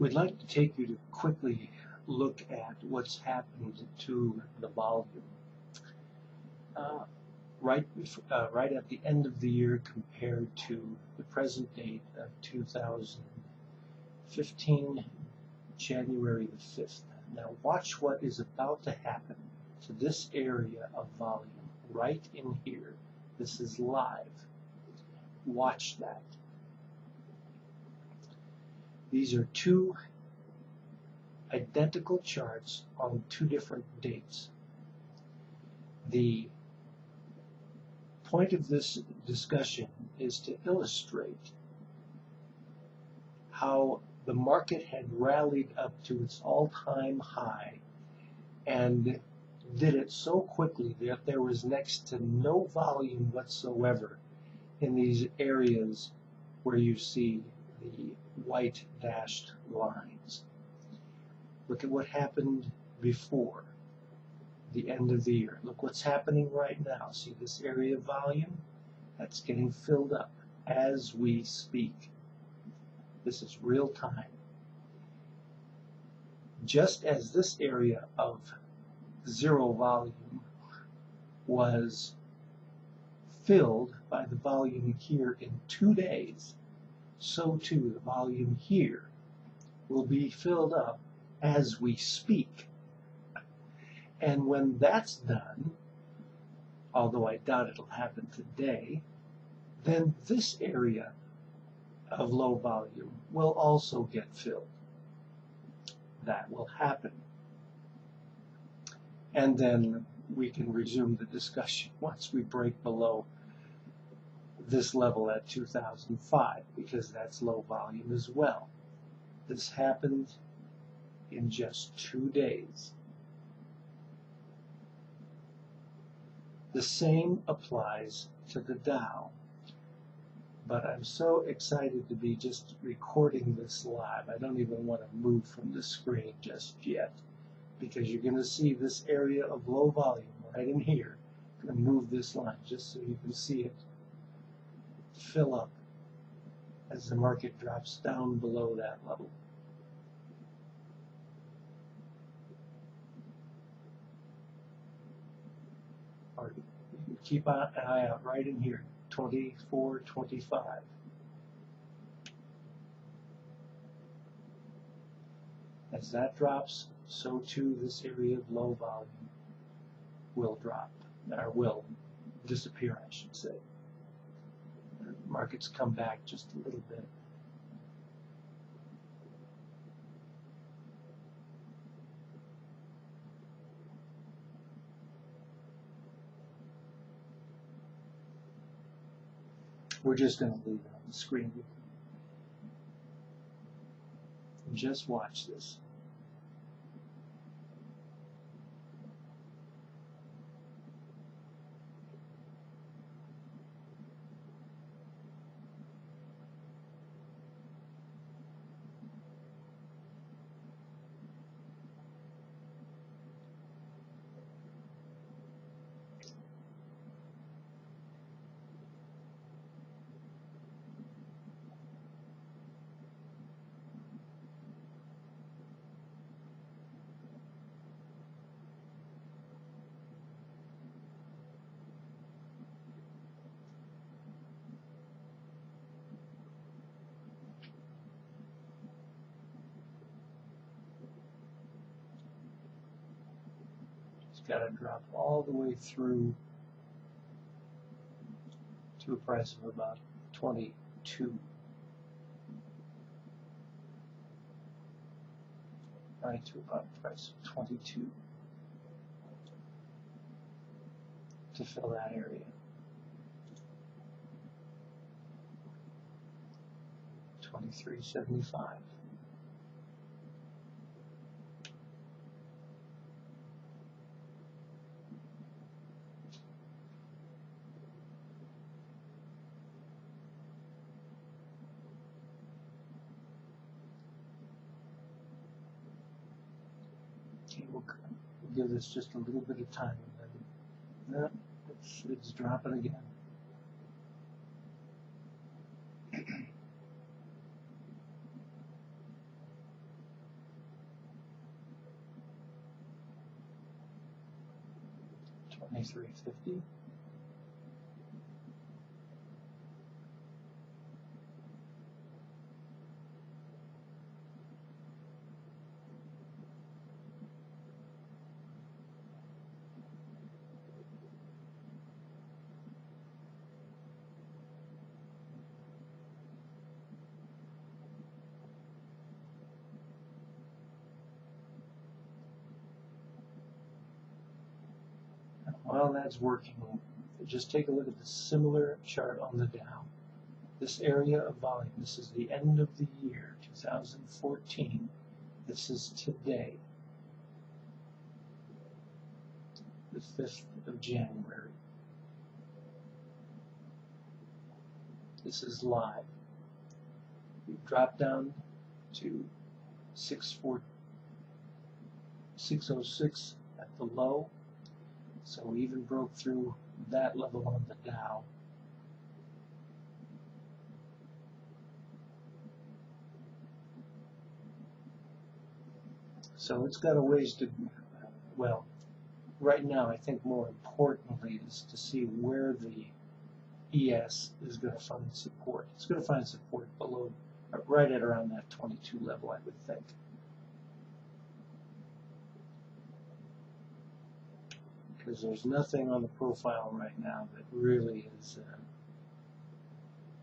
We'd like to take you to quickly look at what's happened to the volume right at the end of the year compared to the present date of 2015, January the 5th. Now watch what is about to happen to this area of volume right in here. This is live. Watch that. These are two identical charts on two different dates. The point of this discussion is to illustrate how the market had rallied up to its all-time high and did it so quickly that there was next to no volume whatsoever in these areas where you see the white dashed lines. Look at what happened before the end of the year. Look what's happening right now. See this area of volume? That's getting filled up as we speak. This is real time. Just as this area of zero volume was filled by the volume here in 2 days, so too the volume here will be filled up as we speak. And when that's done, although I doubt it'll happen today, then this area of low volume will also get filled. That will happen. And then we can resume the discussion once we break below this level at 2005, because that's low volume as well. This happened in just 2 days. The same applies to the Dow. But I'm so excited to be just recording this live. I don't even want to move from the screen just yet, because you're going to see this area of low volume right in here. I'm going to move this line just so you can see it fill up as the market drops down below that level. Or keep an eye out right in here, 24, 25. As that drops, so too this area of low volume will drop, or will disappear, I should say. Markets come back just a little bit. We're just going to leave it on the screen. Just watch this. Got to drop all the way through to a price of about 22. Right to about a price of 22 to fill that area. 23.75. We'll give this just a little bit of time, and then it's dropping again. 23.50. While that's working, just take a look at the similar chart on the Dow. This area of volume, this is the end of the year, 2014. This is today, the 5th of January. This is live. We've dropped down to 606 at the low. So we even broke through that level on the Dow. So it's got a ways to, well, right now I think more importantly is to see where the ES is going to find support. It's going to find support below, right at around that 22 level, I would think. Because there's nothing on the profile right now that really is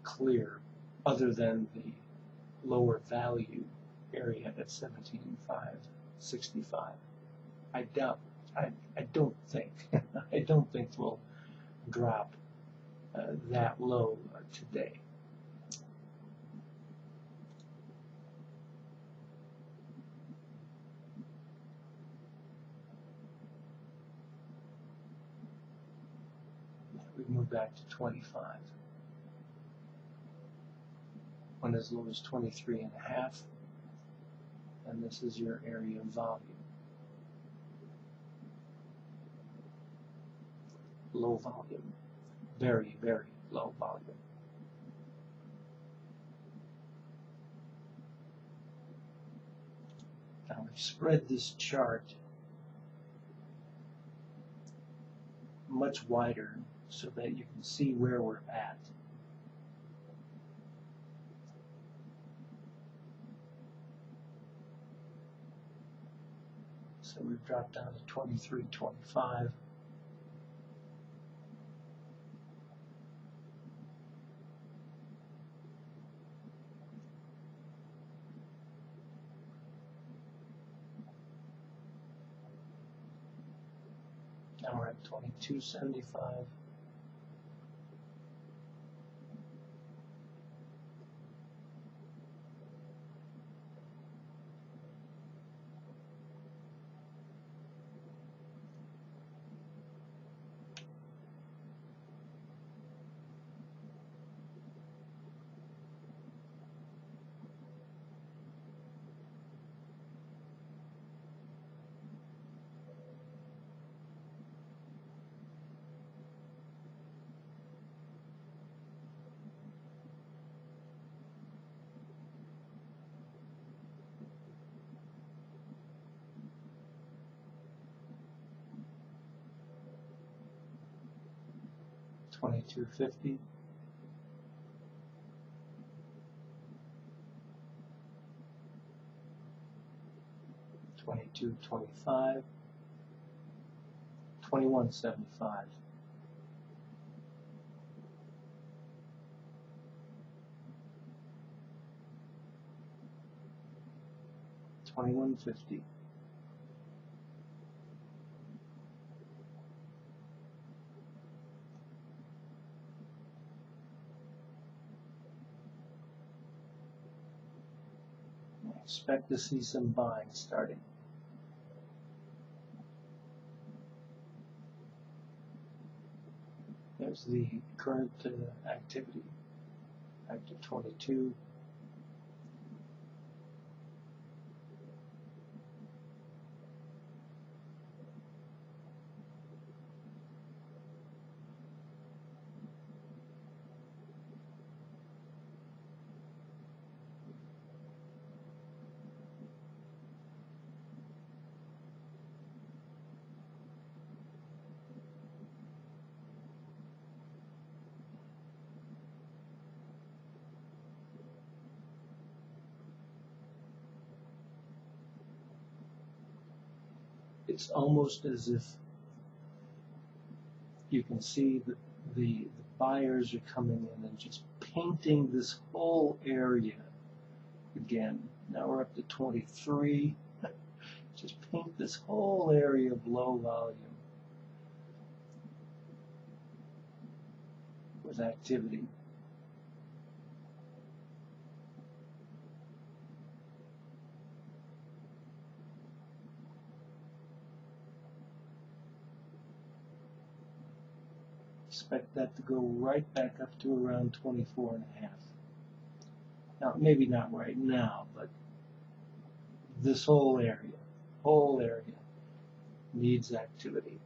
clear other than the lower value area at 17,565. I don't think I don't think we'll drop that low today. We move back to 25. Went as low as 23.5, and this is your area of volume. Low volume, very, very low volume. Now we've spread this chart much wider so that you can see where we're at. So we've dropped down to 23.25. Now we're at 22.75. $22.50. $22.25. $21.75. $21.50. Expect to see some buying starting. There's the current activity, back to 22. it's almost as if you can see that the buyers are coming in and just painting this whole area again. Now we're up to 23. Just paint this whole area of low volume with activity. Expect that to go right back up to around 24.5. Now, maybe not right now, but this whole area needs activity.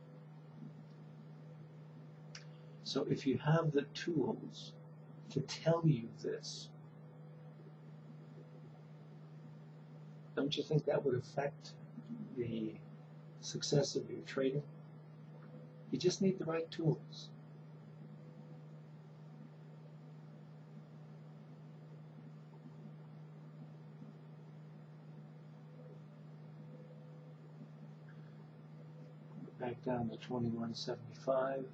So if you have the tools to tell you this, don't you think that would affect the success of your trading? You just need the right tools. Back down to 21.75.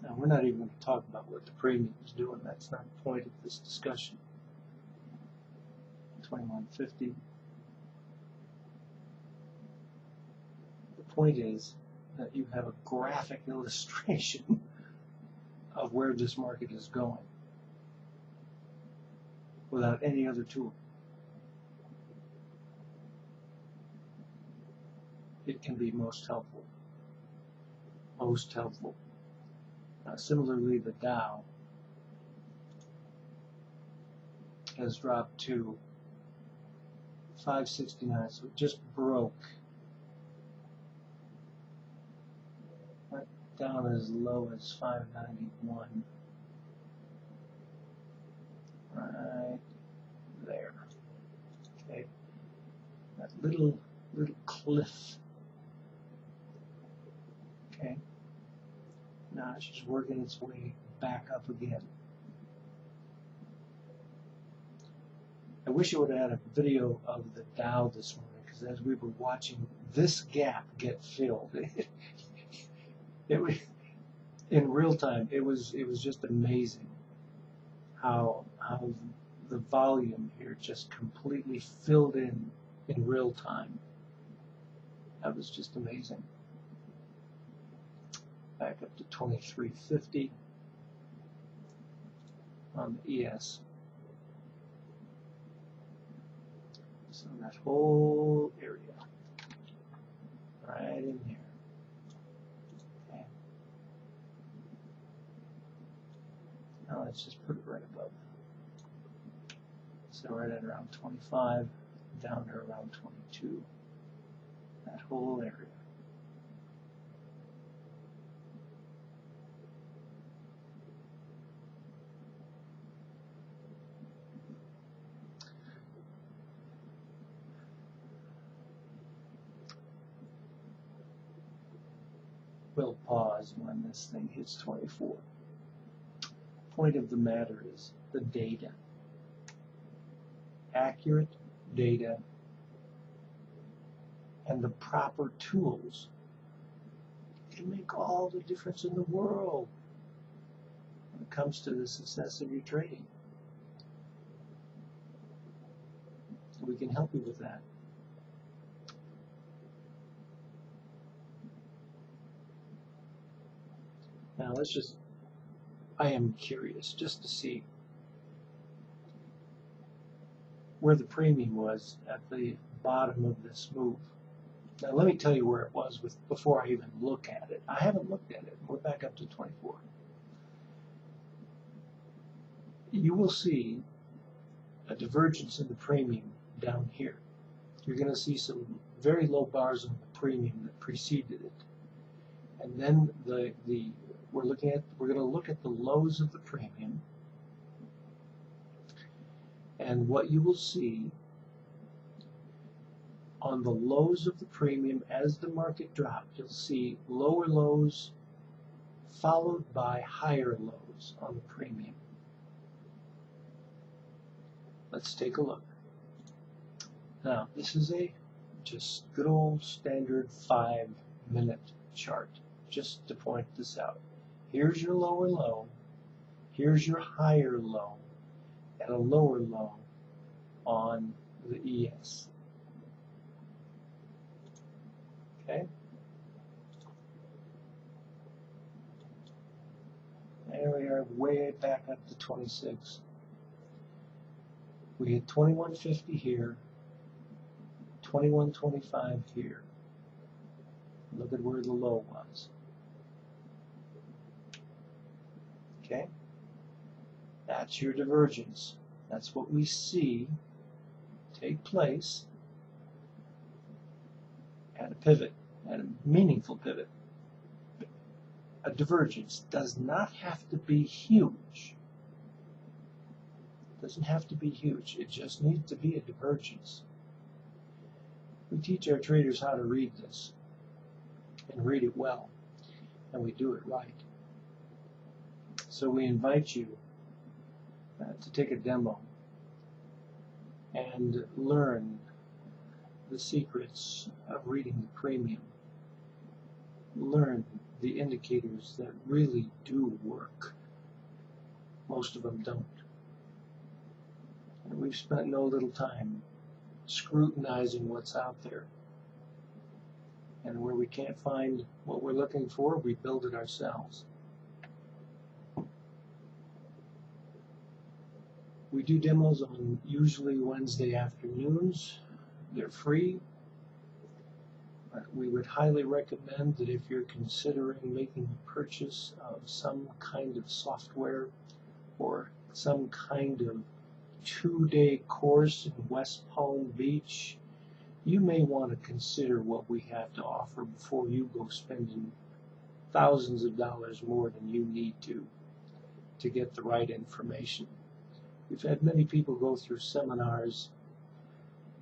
Now we're not even going to talk about what the premium is doing. That's not the point of this discussion. 21.50. The point is that you have a graphic illustration of where this market is going without any other tool. It can be most helpful. Most helpful. Similarly, the Dow has dropped to 569, so it just broke. Went down as low as 591. Right there. Okay. That little cliff. Okay. Now it's just working its way back up again. I wish I would have had a video of the Dow this morning, because as we were watching this gap get filled, it was in real time. It was just amazing how the volume here just completely filled in real time. That was just amazing. Back up to 23.50 on the ES. So that whole area, right in here. Okay. Now let's just put it right above. So right at around 25, down to around 22. That whole area. We'll pause when this thing hits 24. Point of the matter is the data. Accurate data and the proper tools can make all the difference in the world when it comes to the success of your trading. So we can help you with that. Now I am curious just to see where the premium was at the bottom of this move. Now let me tell you where it was before I even look at it. I haven't looked at it. We're back up to 24. You will see a divergence in the premium down here. You're going to see some very low bars on the premium that preceded it. And then we're going to look at the lows of the premium, and what you will see on the lows of the premium as the market dropped, you'll see lower lows followed by higher lows on the premium. Let's take a look. Now, this is a just good old standard 5-minute chart, just to point this out. Here's your lower low, here's your higher low, and a lower low on the ES. Okay? There we are, way back up to 26. We hit 2150 here, 2125 here. Look at where the low was. Okay? That's your divergence. That's what we see take place at a pivot, at a meaningful pivot. A divergence does not have to be huge. It doesn't have to be huge. It just needs to be a divergence. We teach our traders how to read this and read it well, and we do it right. So we invite you to take a demo and learn the secrets of reading the premium. Learn the indicators that really do work. Most of them don't. And we've spent no little time scrutinizing what's out there. And where we can't find what we're looking for, we build it ourselves. We do demos on usually Wednesday afternoons. They're free. But we would highly recommend that if you're considering making a purchase of some kind of software or some kind of 2-day course in West Palm Beach, you may want to consider what we have to offer before you go spending thousands of dollars more than you need to get the right information. We've had many people go through seminars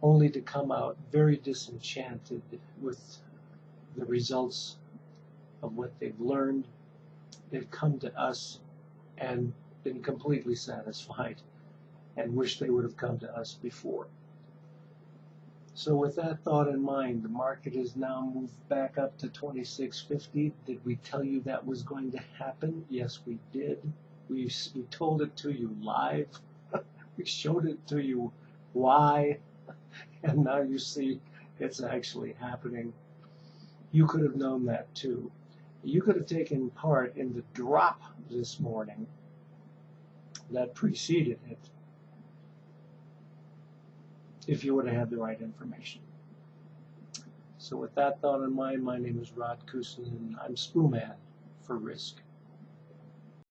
only to come out very disenchanted with the results of what they've learned. They've come to us and been completely satisfied and wish they would have come to us before. So with that thought in mind, the market has now moved back up to 2650. Did we tell you that was going to happen? Yes, we did. We told it to you live. We showed it to you why, and now you see it's actually happening. You could have known that too. You could have taken part in the drop this morning that preceded it if you would have had the right information. So with that thought in mind, my name is RSKsys, and I'm Spoo Man for Risk.